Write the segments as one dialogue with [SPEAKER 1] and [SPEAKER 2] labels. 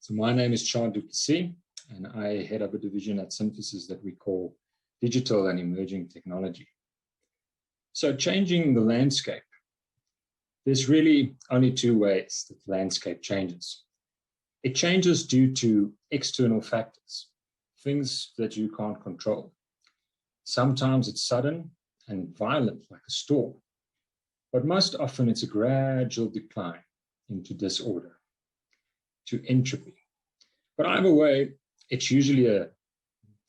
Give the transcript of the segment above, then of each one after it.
[SPEAKER 1] So my name is Tjaard du Plessis, and I head up a division at Synthesis that we call Digital and Emerging Technology. So changing the landscape, there's really only two ways that the landscape changes. It changes due to external factors, things that you can't control. Sometimes it's sudden and violent, like a storm, but most often it's a gradual decline into disorder, to entropy. But either way, it's usually a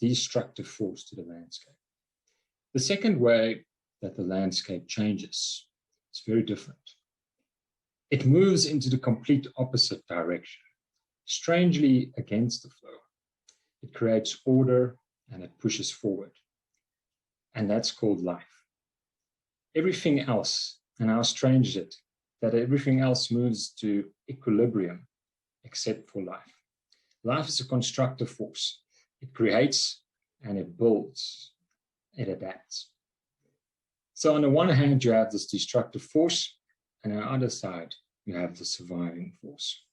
[SPEAKER 1] destructive force to the landscape. The second way that the landscape changes is very different. It moves into the complete opposite direction, strangely against the flow. It creates order and it pushes forward. And that's called life. Everything else, and how strange is it, that everything else moves to equilibrium except for life. Life is a constructive force. It creates and it builds, it adapts. So on the one hand, you have this destructive force, and on the other side, you have the surviving force.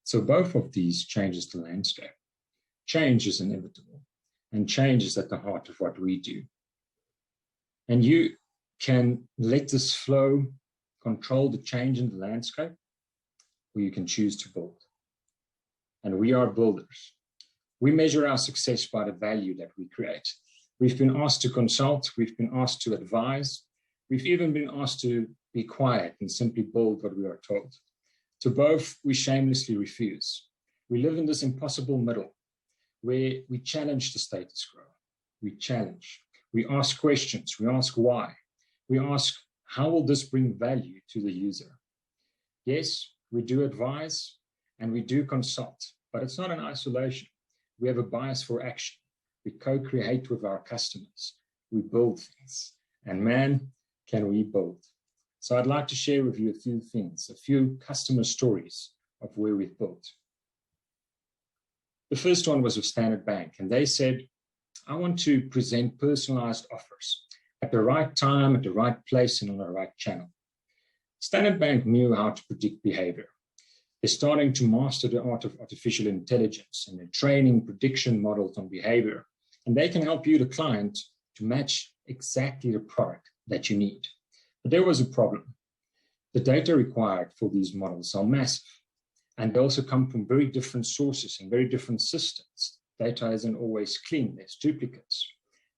[SPEAKER 1] So both of these changes the landscape. Change is inevitable, and change is at the heart of what we do. And you can let this flow control the change in the landscape, or you can choose to build. And we are builders. We measure our success by the value that we create. We've been asked to consult, we've been asked to advise, we've even been asked to be quiet and simply build what we are told. To both, we shamelessly refuse. We live in this impossible middle where we challenge the status quo. We challenge. We ask questions. We ask why. We ask, how will this bring value to the user? Yes, we do advise and we do consult, but it's not in isolation. We have a bias for action. We co-create with our customers. We build things. And man, can we build. So I'd like to share with you a few things, a few customer stories of where we've built. The first one was with Standard Bank, and they said, I want to present personalized offers at the right time, at the right place, and on the right channel. Standard Bank knew how to predict behavior. They're starting to master the art of artificial intelligence, and they're training prediction models on behavior. And they can help you, the client, to match exactly the product that you need. But there was a problem. The data required for these models are massive, and they also come from very different sources and very different systems. Data isn't always clean, there's duplicates.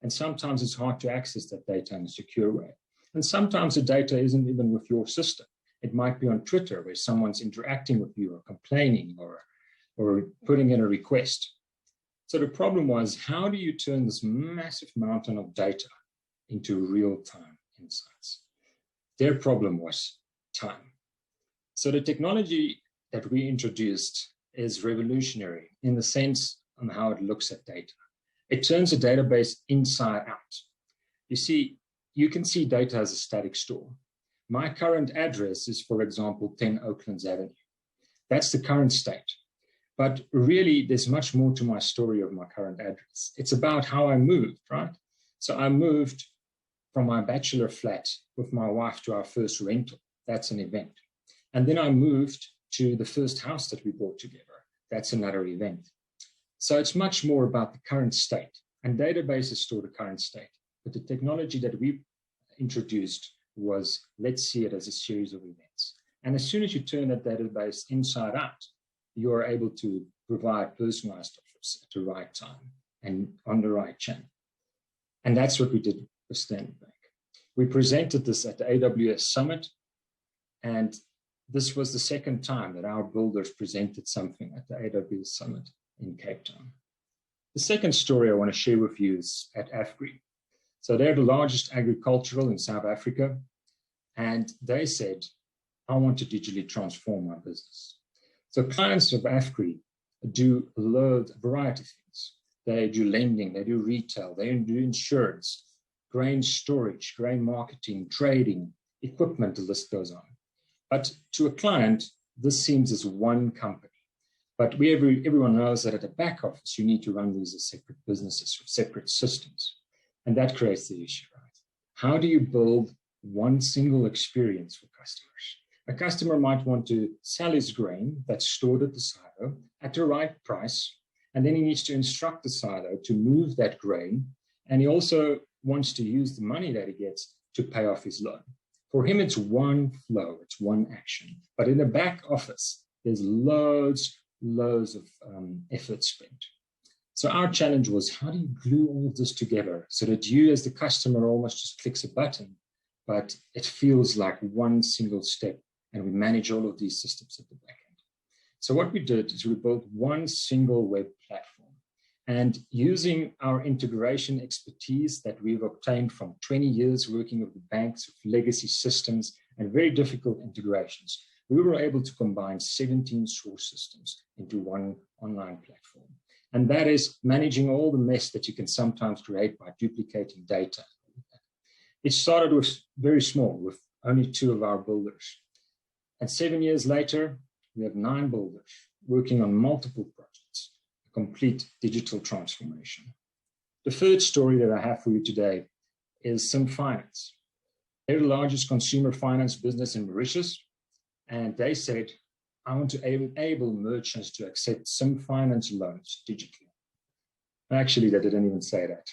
[SPEAKER 1] And sometimes it's hard to access that data in a secure way. And sometimes the data isn't even with your system. It might be on Twitter where someone's interacting with you or complaining or putting in a request. So the problem was, how do you turn this massive mountain of data into real-time insights? Their problem was time. So the technology that we introduced is revolutionary in the sense on how it looks at data. It turns a database inside out. You see, you can see data as a static store. My current address is, for example, 10 Oaklands Avenue. That's the current state. But really, there's much more to my story of my current address. It's about how I moved, right? So I moved from my bachelor flat with my wife to our first rental. That's an event. And then I moved to the first house that we bought together. That's another event. So it's much more about the current state. And databases store the current state. But the technology that we introduced was, let's see it as a series of events. And as soon as you turn that database inside out, you are able to provide personalized offers at the right time and on the right channel. And that's what we did with Standard Bank. We presented this at the AWS Summit, and this was the second time that our builders presented something at the AWS Summit in Cape Town. The second story I want to share with you is at Afri. So they're the largest agricultural in South Africa, and they said, I want to digitally transform my business. So clients of Afri do a variety of things. They do lending, they do retail, they do insurance, grain storage, grain marketing, trading, equipment, the list goes on. But to a client, this seems as one company. But everyone knows that at the back office, you need to run these as separate businesses with separate systems. And that creates the issue, right? How do you build one single experience for customers? A customer might want to sell his grain that's stored at the silo at the right price, and then he needs to instruct the silo to move that grain, and he also wants to use the money that he gets to pay off his loan. For him, it's one flow, it's one action. But in the back office, there's loads of effort spent. So our challenge was, how do you glue all this together so that you as the customer almost just clicks a button, but it feels like one single step, and we manage all of these systems at the back end. So what we did is we built one single web platform, and using our integration expertise that we've obtained from 20 years working with the banks, with legacy systems and very difficult integrations, we were able to combine 17 source systems into one online platform. And that is managing all the mess that you can sometimes create by duplicating data. It started with very small, with only 2 of our builders. And 7 years later, we have 9 builders working on multiple projects, a complete digital transformation. The third story that I have for you today is Sim Finance. They're the largest consumer finance business in Mauritius. And they said, I want to enable merchants to accept Sim Finance loans digitally. Actually, they didn't even say that.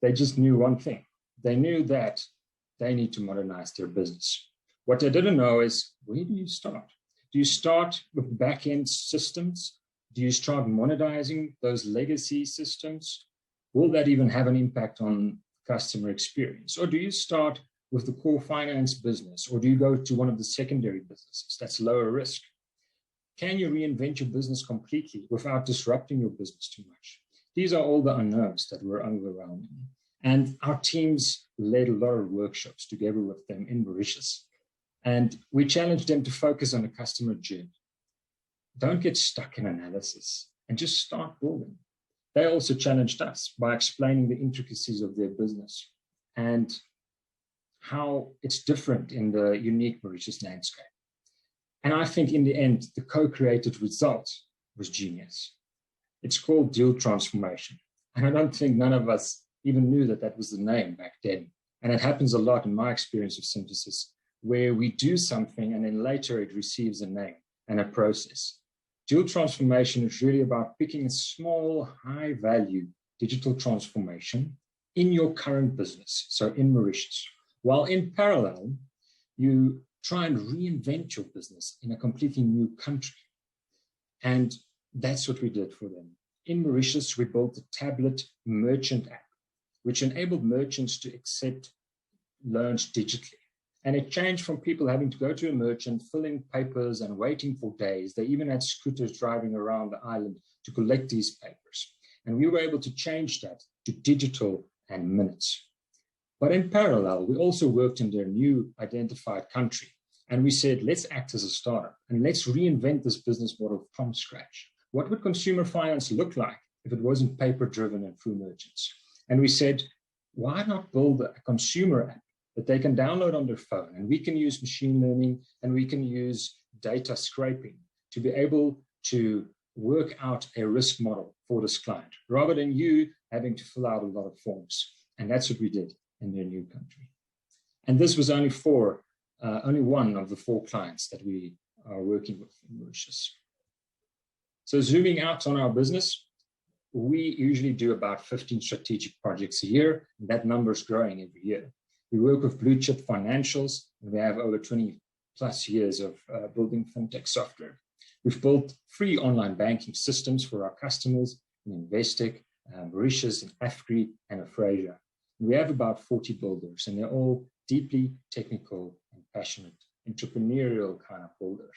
[SPEAKER 1] They just knew one thing. They knew that they need to modernize their business. What they didn't know is, where do you start? Do you start with back-end systems? Do you start monetizing those legacy systems? Will that even have an impact on customer experience? Or do you start with the core finance business? Or do you go to one of the secondary businesses that's lower risk? Can you reinvent your business completely without disrupting your business too much? These are all the unknowns that were overwhelming. And our teams led a lot of workshops together with them in Mauritius. And we challenged them to focus on the customer journey. Don't get stuck in analysis and just start building. They also challenged us by explaining the intricacies of their business and how it's different in the unique Mauritius landscape. And I think in the end, the co-created result was genius. It's called Deal Transformation. And I don't think none of us even knew that that was the name back then. And it happens a lot in my experience of synthesis, where we do something and then later it receives a name and a process. Deal Transformation is really about picking a small, high-value digital transformation in your current business, so in Mauritius, while in parallel, you try and reinvent your business in a completely new country. And that's what we did for them. In Mauritius, we built a tablet merchant app, which enabled merchants to accept loans digitally. And it changed from people having to go to a merchant, filling papers and waiting for days. They even had scooters driving around the island to collect these papers. And we were able to change that to digital and minutes. But in parallel, we also worked in their new identified country. And we said, let's act as a startup and let's reinvent this business model from scratch. What would consumer finance look like if it wasn't paper-driven and through merchants? And we said, why not build a consumer app that they can download on their phone? And we can use machine learning and we can use data scraping to be able to work out a risk model for this client, rather than you having to fill out a lot of forms. And that's what we did in their new country. And this was only one of the 4 clients that we are working with in Mauritius. So zooming out on our business, we usually do about 15 strategic projects a year, and that number is growing every year. We work with blue chip financials, and we have over 20 plus years of building fintech software. We've built free online banking systems for our customers in Investec, Mauritius, and Afri, and Afri. We have about 40 builders, and they're all deeply technical and passionate, entrepreneurial kind of builders.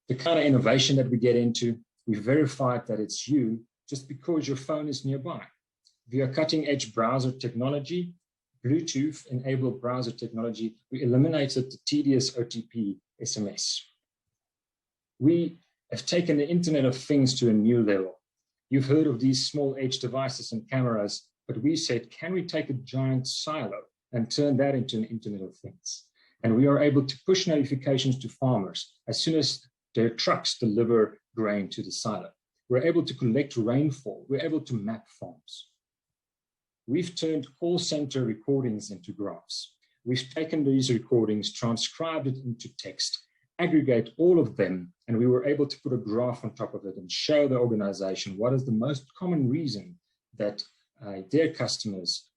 [SPEAKER 1] The kind of innovation that we get into, we verified that it's you just because your phone is nearby. Via cutting-edge browser technology, Bluetooth-enabled browser technology, we eliminated the tedious OTP SMS. We have taken the Internet of Things to a new level. You've heard of these small edge devices and cameras, but we said, can we take a giant silo and turn that into an Internet of Things? And we are able to push notifications to farmers as soon as their trucks deliver grain to the silo. We're able to collect rainfall. We're able to map farms. We've turned call center recordings into graphs. we've taken these recordings, transcribed it into text, aggregate all of them, and we were able to put a graph on top of it and show the organization what is the most common reason that their customers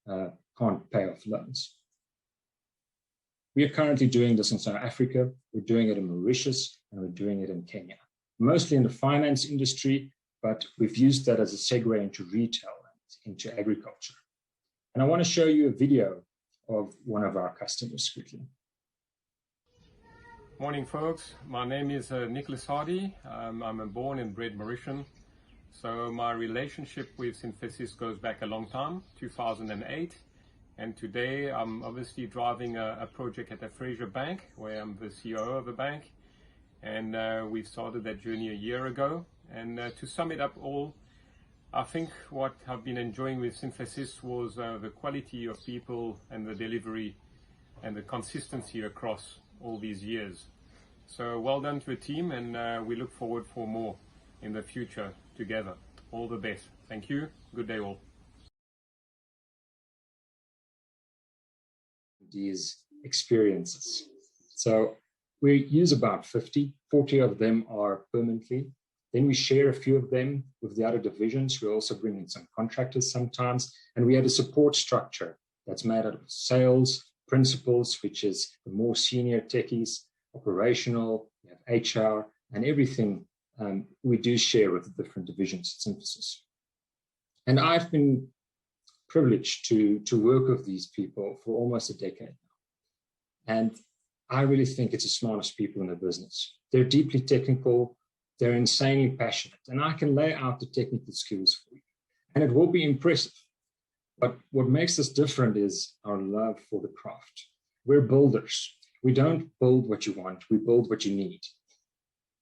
[SPEAKER 1] can't pay off loans. We are currently doing this in South Africa, we're doing it in Mauritius, and we're doing it in Kenya. Mostly in the finance industry, but we've used that as a segue into retail and into agriculture. And I want to show you a video of one of our customers quickly.
[SPEAKER 2] Morning folks, my name is Nicholas Hardy. I'm a born and bred Mauritian. So my relationship with Synthesis goes back a long time, 2008. And today I'm obviously driving a project at Afri Bank, where I'm the CEO of the bank. And we've started that journey a year ago. And to sum it up all, I think what I've been enjoying with Synthesis was the quality of people and the delivery and the consistency across all these years. So well done to the team, and we look forward for more in the future together. All the best. Thank you. Good day all.
[SPEAKER 1] These experiences. So we use about 40 of them are permanently. Then we share a few of them with the other divisions. We also bring in some contractors sometimes, and we have a support structure that's made out of sales, principals, which is the more senior techies, operational, we have HR, and everything we do share with the different divisions at Synthesis. And I've been privileged to work with these people for almost a decade now. And I really think it's the smartest people in the business. They're deeply technical, they're insanely passionate, and I can lay out the technical skills for you. And it will be impressive. But what makes us different is our love for the craft. We're builders. We don't build what you want, we build what you need.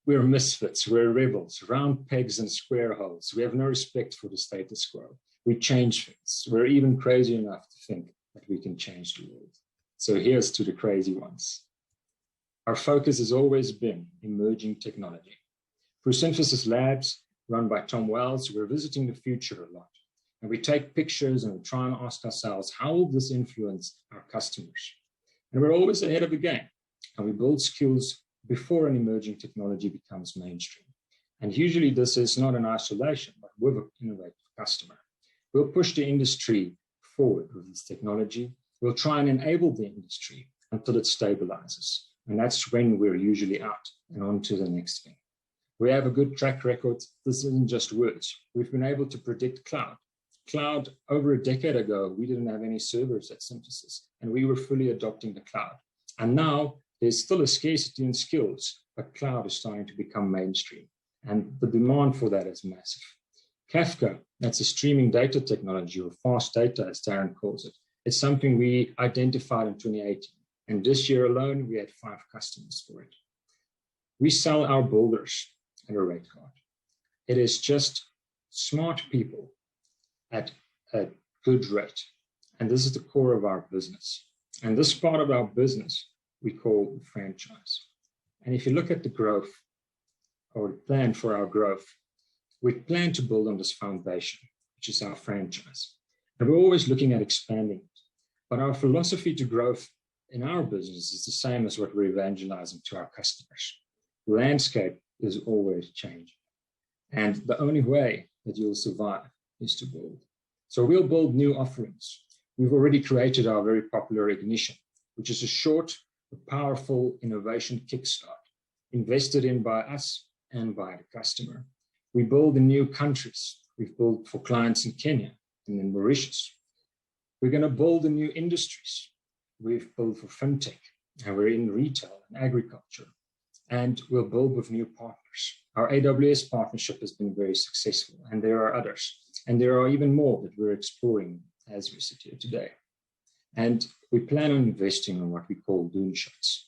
[SPEAKER 1] We're misfits, we're rebels, round pegs and square holes. We have no respect for the status quo. We change things. We're even crazy enough to think that we can change the world. So here's to the crazy ones. Our focus has always been emerging technology. Through Synthesis Labs, run by Tom Wells, we're visiting the future a lot. And we take pictures and we try and ask ourselves, how will this influence our customers? And we're always ahead of the game. And we build skills before an emerging technology becomes mainstream. And usually this is not in isolation, but with an innovative customer. We'll push the industry forward with this technology. We'll try and enable the industry until it stabilizes. And that's when we're usually out and on to the next thing. We have a good track record. This isn't just words. We've been able to predict cloud. Cloud, over a decade ago, we didn't have any servers at Synthesis, and we were fully adopting the cloud. And now there's still a scarcity in skills, but cloud is starting to become mainstream. And the demand for that is massive. Kafka, that's a streaming data technology, or fast data, as Darren calls it. It's something we identified in 2018. And this year alone, we had 5 customers for it. We sell our builders at a rate card. It is just smart people at a good rate. And this is the core of our business. And this part of our business, we call the franchise. And if you look at the growth, or the plan for our growth, we plan to build on this foundation, which is our franchise. And we're always looking at expanding it. But our philosophy to growth in our business is the same as what we're evangelizing to our customers. The landscape is always changing. And the only way that you'll survive is to build. So we'll build new offerings. We've already created our very popular Ignition, which is a short but powerful innovation kickstart, invested in by us and by the customer. We build in new countries. We've built for clients in Kenya and in Mauritius. We're going to build in new industries. We've built for fintech, and we're in retail and agriculture. And we'll build with new partners. Our AWS partnership has been very successful, and there are others. And there are even more that we're exploring as we sit here today. And we plan on investing in what we call moonshots.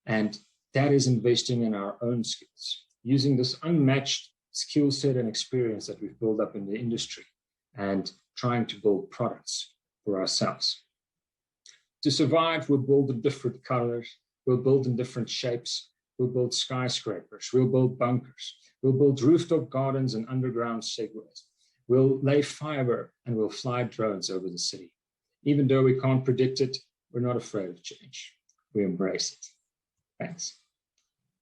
[SPEAKER 1] And that is investing in our own skills, using this unmatched skill set and experience that we've built up in the industry and trying to build products for ourselves. To survive, we'll build in different colors, we'll build in different shapes, we'll build skyscrapers, we'll build bunkers, we'll build rooftop gardens and underground segways. We'll lay fiber and we'll fly drones over the city. Even though we can't predict it, we're not afraid of change. We embrace it. Thanks.